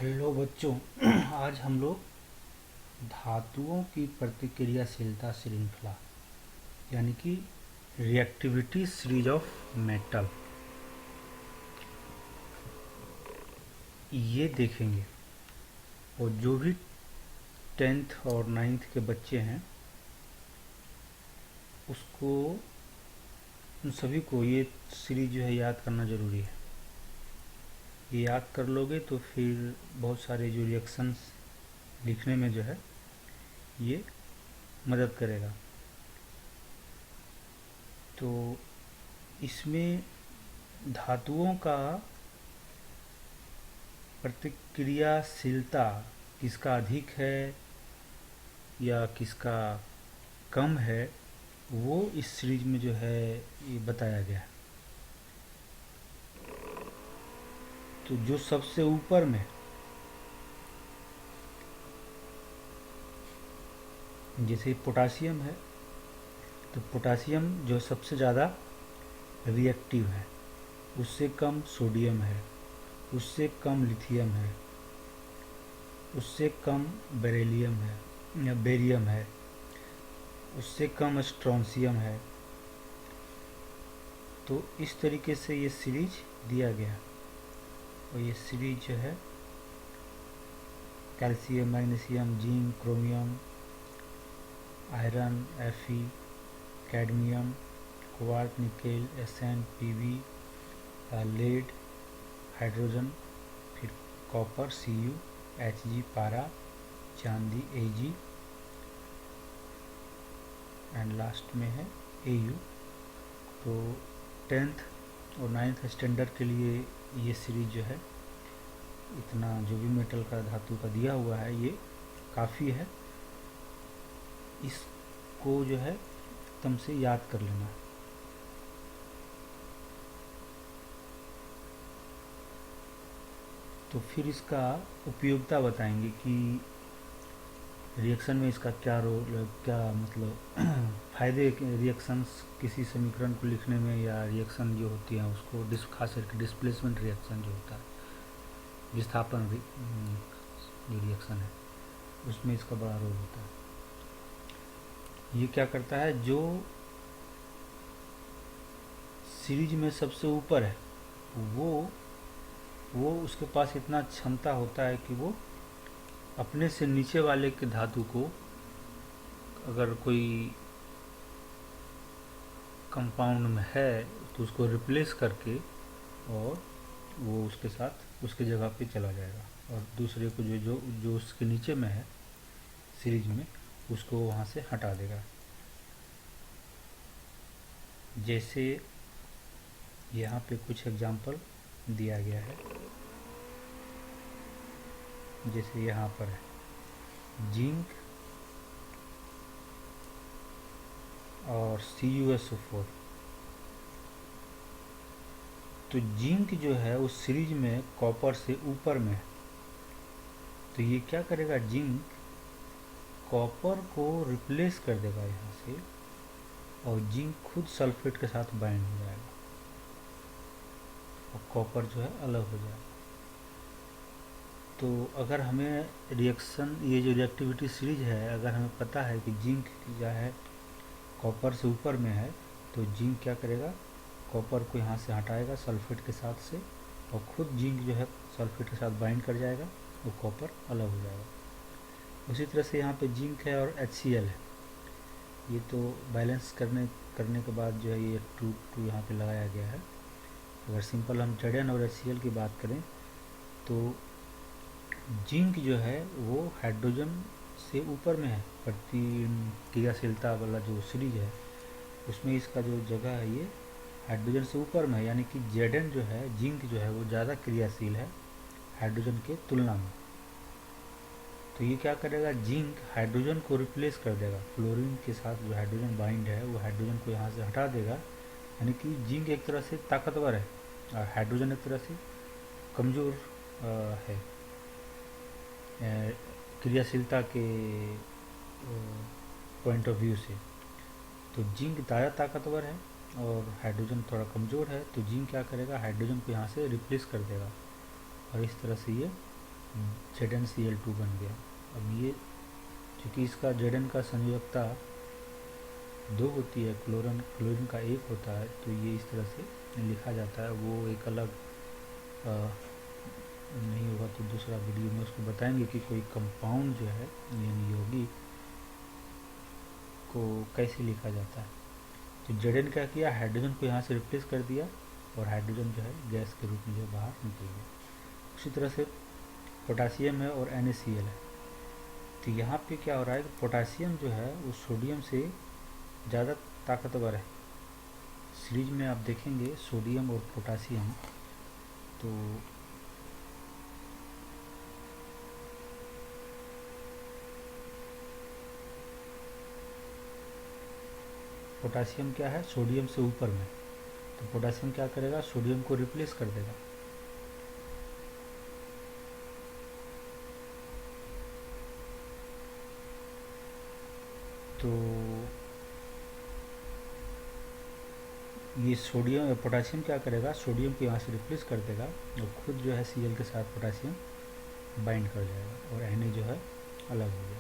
Hello बच्चों। आज हम लोग धातुओं की प्रतिक्रियाशीलता श्रृंखला यानी कि रिएक्टिविटी सीरीज ऑफ मेटल ये देखेंगे। और जो भी 10th और 9th के बच्चे हैं उसको उन सभी को ये सीरीज जो है याद करना ज़रूरी है। ये याद कर लोगे तो फिर बहुत सारे जो रिएक्शंस लिखने में जो है ये मदद करेगा। तो इसमें धातुओं का प्रतिक्रियाशीलता किसका अधिक है या किसका कम है वो इस सीरीज में जो है ये बताया गया है। तो जो सबसे ऊपर में जैसे पोटासियम है तो पोटासियम जो सबसे ज़्यादा रिएक्टिव है, उससे कम सोडियम है, उससे कम लिथियम है, उससे कम बेरिलियम है या बेरियम है, उससे कम स्ट्रोंसियम है। तो इस तरीके से ये सीरीज दिया गया। और ये सीरीज जो है calcium, magnesium, zinc, chromium, iron, Fe, cadmium, क्वार्ट, nickel, Sn, Pb, lead, hydrogen, फिर कॉपर Cu, Hg, पारा, चांदी Ag एंड लास्ट में है Au। तो 10th और 9th स्टैंडर्ड के लिए ये सीरीज जो है इतना जो भी मेटल का धातु का दिया हुआ है ये काफ़ी है। इसको जो है एकदम से याद कर लेना। तो फिर इसका उपयोगिता बताएंगे कि रिएक्शन में इसका क्या रोल, क्या मतलब फायदे रिएक्शंस किसी समीकरण को लिखने में, या रिएक्शन जो होती है उसको खास करके डिस्प्लेसमेंट रिएक्शन जो होता है, विस्थापन जो रिएक्शन है उसमें इसका बड़ा रोल होता है। ये क्या करता है, जो सीरीज में सबसे ऊपर है वो उसके पास इतना क्षमता होता है कि वो अपने से नीचे वाले के धातु को अगर कोई कंपाउंड में है तो उसको रिप्लेस करके और वो उसके साथ उसके जगह पे चला जाएगा, और दूसरे को जो जो जो उसके नीचे में है सीरीज में उसको वहाँ से हटा देगा। जैसे यहाँ पे कुछ एग्जांपल दिया गया है। जैसे यहाँ पर है जिंक और CuSO4। तो जिंक जो है उस सीरीज में कॉपर से ऊपर में है, तो ये क्या करेगा, जिंक कॉपर को रिप्लेस कर देगा यहाँ से, और जिंक खुद सल्फेट के साथ बाइंड हो जाएगा और कॉपर जो है अलग हो जाएगा। तो अगर हमें रिएक्शन, ये जो रिएक्टिविटी सीरीज है, अगर हमें पता है कि जिंक जो है कॉपर से ऊपर में है, तो जिंक क्या करेगा, कॉपर को यहाँ से हटाएगा सल्फेट के साथ से, और खुद जिंक जो है सल्फेट के साथ बाइंड कर जाएगा, वो कॉपर अलग हो जाएगा। उसी तरह से यहाँ पे जिंक है और HCl है, ये तो बैलेंस करने के बाद जो है ये 2 यहाँ पे लगाया गया है। अगर सिंपल हम Zn और HCl की बात करें तो जिंक जो है वो हाइड्रोजन से ऊपर में है। प्रतिक्रियाशीलता वाला जो सीरीज है उसमें इसका जो जगह है ये हाइड्रोजन से ऊपर में है, यानी कि Zn जो है, जिंक जो है वो ज़्यादा क्रियाशील है हाइड्रोजन के तुलना में। तो ये क्या करेगा, जिंक हाइड्रोजन को रिप्लेस कर देगा, फ्लोरीन के साथ जो हाइड्रोजन बाइंड है वो हाइड्रोजन को यहाँ से हटा देगा। यानी कि जिंक एक तरह से ताकतवर है और हाइड्रोजन एक तरह से कमज़ोर है क्रियाशीलता के पॉइंट ऑफ व्यू से। तो जिंक ज़्यादा ताकतवर है और हाइड्रोजन थोड़ा कमज़ोर है, तो जिंक क्या करेगा, हाइड्रोजन को यहाँ से रिप्लेस कर देगा, और इस तरह से ये ZnCl2 बन गया। अब ये चूँकि इसका Zn का संयोजकता 2 होती है, क्लोरीन का 1 होता है, तो ये इस तरह से लिखा जाता है। वो एक अलग नहीं होगा तो दूसरा वीडियो में उसको बताएंगे कि कोई कंपाउंड जो है यानी यौगिक को कैसे लिखा जाता है। तो Zn क्या किया, हाइड्रोजन को यहाँ से रिप्लेस कर दिया और हाइड्रोजन जो है गैस के रूप में जो बाहर निकल गया। उसी तरह से पोटासियम है और NaCl है। तो यहाँ पे क्या हो रहा है कि पोटासियम जो है वो सोडियम से ज़्यादा ताकतवर है। सीरीज में आप देखेंगे सोडियम और पोटासियम, तो पोटासियम क्या है, सोडियम से ऊपर में, तो पोटासियम क्या करेगा, सोडियम को रिप्लेस कर देगा। तो ये सोडियम पोटासियम क्या करेगा, सोडियम को यहाँ से रिप्लेस कर देगा और खुद जो है Cl के साथ पोटासियम बाइंड कर जाएगा और Na जो है अलग हो गया।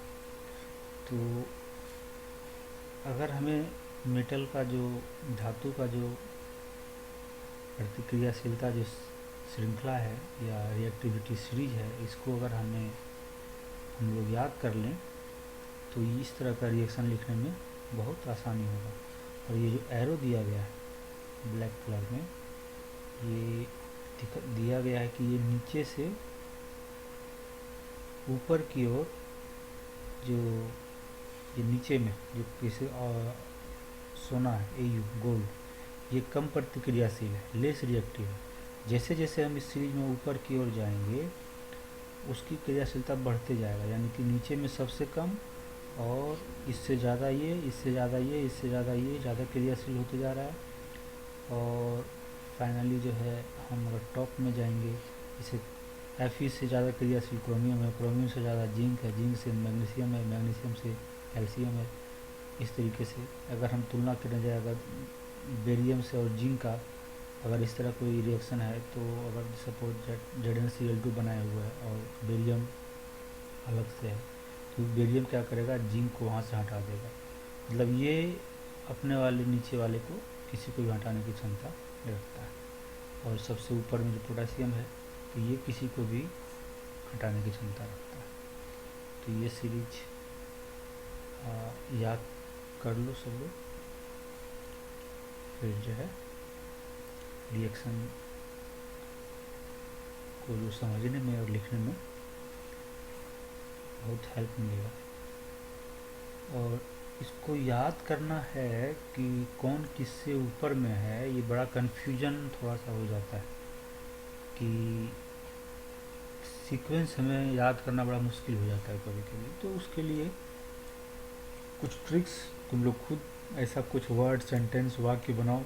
तो अगर हमें मेटल का जो, धातु का जो प्रतिक्रियाशीलता जो श्रृंखला है या रिएक्टिविटी सीरीज है, इसको अगर हम लोग याद कर लें तो इस तरह का रिएक्शन लिखने में बहुत आसानी होगा। और ये जो एरो दिया गया है ब्लैक कलर में, ये दिया गया है कि ये नीचे से ऊपर की ओर जो ये नीचे में जो किसी सोना है Au गोल्ड, ये कम प्रतिक्रियाशील है, लेस रिएक्टिव है। जैसे जैसे हम इस सीरीज में ऊपर की ओर जाएंगे उसकी क्रियाशीलता बढ़ते जाएगा, यानी कि नीचे में सबसे कम और इससे ज़्यादा ये, इससे ज़्यादा ये, इससे ज़्यादा ये ज़्यादा क्रियाशील होते जा रहा है। और फाइनली जो है हम अगर टॉप में जाएंगे, इसे Fe से ज़्यादा क्रियाशील क्रोमियम है, क्रोमियम से ज़्यादा जिंक है, जिंक से मैग्नीशियम है, मैग्नीशियम से कैल्शियम है। इस तरीके से अगर हम तुलना करने जाए अगर बेरियम से और जिंक का, अगर इस तरह कोई रिएक्शन है, तो अगर सपोज ZnCl2 बनाया हुआ है और बेरियम अलग से है, तो बेरियम क्या करेगा, जिंक को वहाँ से हटा देगा। मतलब ये अपने वाले नीचे वाले को किसी को भी हटाने की क्षमता रखता है। और सबसे ऊपर में जो पोटासियम है, तो ये किसी को भी हटाने की क्षमता रखता है। तो ये सीरीज याद कर लो सब लोग, फिर जो है रिएक्शन को जो समझने में और लिखने में बहुत हेल्प मिलेगा। और इसको याद करना है कि कौन किससे ऊपर में है, ये बड़ा कन्फ्यूजन थोड़ा सा हो जाता है कि सीक्वेंस हमें याद करना बड़ा मुश्किल हो जाता है कभी कभी। तो उसके लिए कुछ ट्रिक्स तुम लोग खुद ऐसा कुछ वर्ड, सेंटेंस, वाक्य बनाओ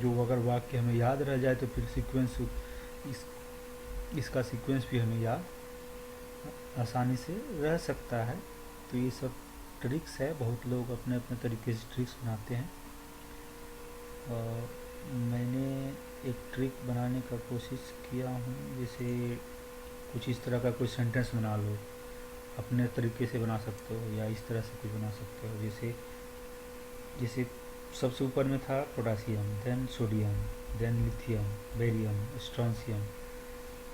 जो अगर वाक्य हमें याद रह जाए तो फिर सीक्वेंस इसका सीक्वेंस भी हमें याद आसानी से रह सकता है। तो ये सब ट्रिक्स है, बहुत लोग अपने अपने तरीके से ट्रिक्स बनाते हैं। और मैंने एक ट्रिक बनाने का कोशिश किया हूँ, जैसे कुछ इस तरह का कोई सेंटेंस बना लो, अपने तरीके से बना सकते हो या इस तरह से कुछ बना सकते हो। जैसे जैसे सबसे ऊपर में था potassium, then sodium, then lithium, barium, strontium.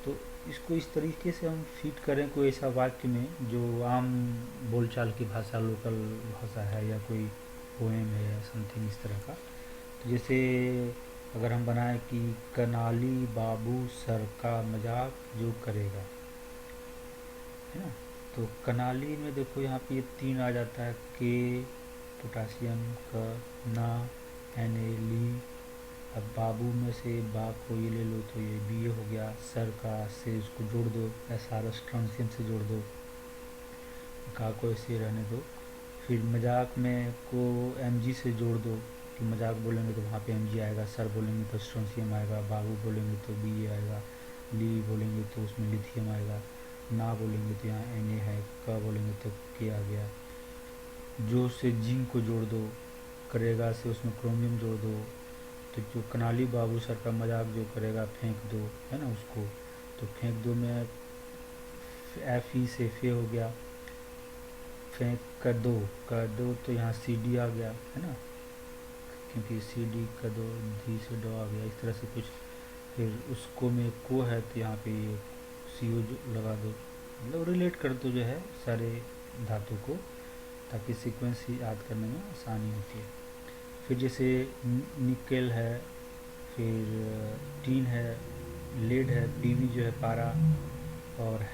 तो इसको इस तरीके से हम फिट करें कोई ऐसा वाक्य में जो आम बोलचाल की भाषा, लोकल भाषा है या कोई पोएम है या समथिंग इस तरह का। तो जैसे अगर हम बनाएं कि कनाली बाबू सर का मजाक जो करेगा, है ना। तो कनाली में देखो यहाँ पे ये 3 आ जाता है, के पोटासियम का, ना, Na, ली। अब बाबू में से बा को ये ले लो तो ये Ba हो गया, सर का से उसको जोड़ दो, SR स्ट्रोंशियम से जोड़ दो, का को ऐसे रहने दो। फिर मजाक में को Mg से जोड़ दो कि मजाक बोलेंगे तो वहाँ पे Mg आएगा, सर बोलेंगे तो स्ट्रोंशियम आएगा, बाबू बोलेंगे तो Ba आएगा, ली बोलेंगे तो उसमें लिथियम आएगा, ना बोलेंगे तो यहाँ Na है, का बोलेंगे तो K आ गया। जो से जिंक को जोड़ दो, करेगा से उसमें क्रोमियम जोड़ दो। तो जो कनाली बाबू सर का मजाक जो करेगा फेंक दो, है ना उसको, तो फेंक दो में एफ ई से फे हो गया, फे कर दो तो यहाँ सी डी आ गया है ना, क्योंकि सी डी कर दो, डी से डो आ गया, इस तरह से कुछ। फिर उसको में को है तो यहाँ पे ये सी ओ लगा दो, मतलब रिलेट कर दो जो है सारे धातु को, ताकि सीक्वेंस याद करने में आसानी होती है। फिर जैसे निकेल है, फिर टीन है, लेड है, पीवी जो है पारा, और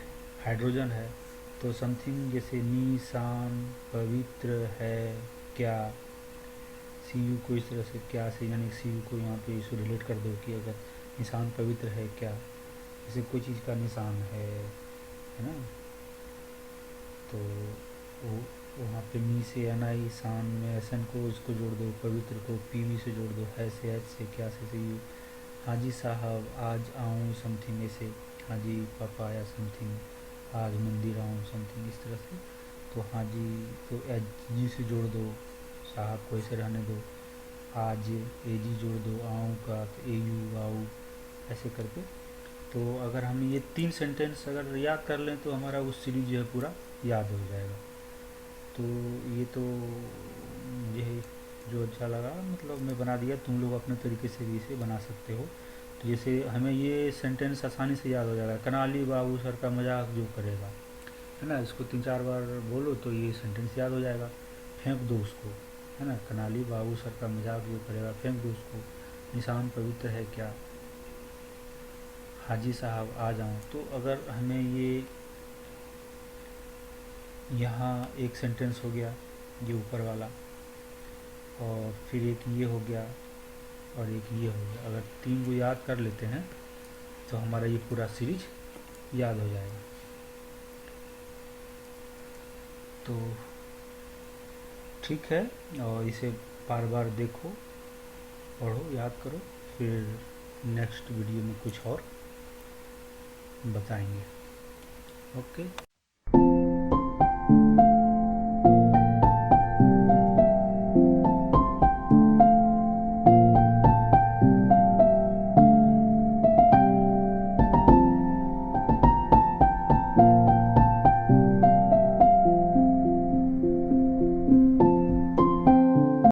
हाइड्रोजन है। तो समथिंग जैसे निशान पवित्र है क्या, सी यू को इस तरह से क्या से, यानी सी यू को यहाँ पे इसको रिलेट कर दो कि अगर निशान पवित्र है क्या, जैसे कोई चीज़ का निशान है ना, तो वो वहाँ पे नी से एन आई, शान में एस एन को इसको जोड़ दो, पवित्र को पी वी से जोड़ दो, है से एच से, क्या से यू। हाजी साहब आज आऊँ समथिंग, ऐसे हाजी पापा या समथिंग, आज मंदिर आऊँ समथिंग, इस तरह से। तो हाजी तो एच जी से जोड़ दो, साहब को ऐसे रहने दो, आज ए जी जोड़ दो, आऊँ का तो ए यू आऊ, ऐसे करके। तो अगर हम ये 3 सेंटेंस अगर याद कर लें तो हमारा उस सीरीज जो है पूरा याद हो जाएगा। तो ये तो मुझे जो अच्छा लगा, मतलब मैं बना दिया, तुम लोग अपने तरीके से भी इसे बना सकते हो। तो जैसे हमें ये सेंटेंस आसानी से याद हो जाएगा, कनाली बाबू सर का मजाक जो करेगा, है ना, इसको 3-4 बार बोलो तो ये सेंटेंस याद हो जाएगा। फेंक दो उसको, है ना, कनाली बाबू सर का मजाक जो करेगा, फेंक दो उसको। निशान पवित्र है क्या, हाजी साहब आ जाऊँ। तो अगर हमें ये यहाँ एक सेंटेंस हो गया ये ऊपर वाला, और फिर एक ये हो गया, और एक ये हो गया, अगर 3 को याद कर लेते हैं तो हमारा ये पूरा सीरीज याद हो जाएगा। तो ठीक है, और इसे बार बार देखो, पढ़ो, याद करो, फिर नेक्स्ट वीडियो में कुछ और बताएंगे। ओके।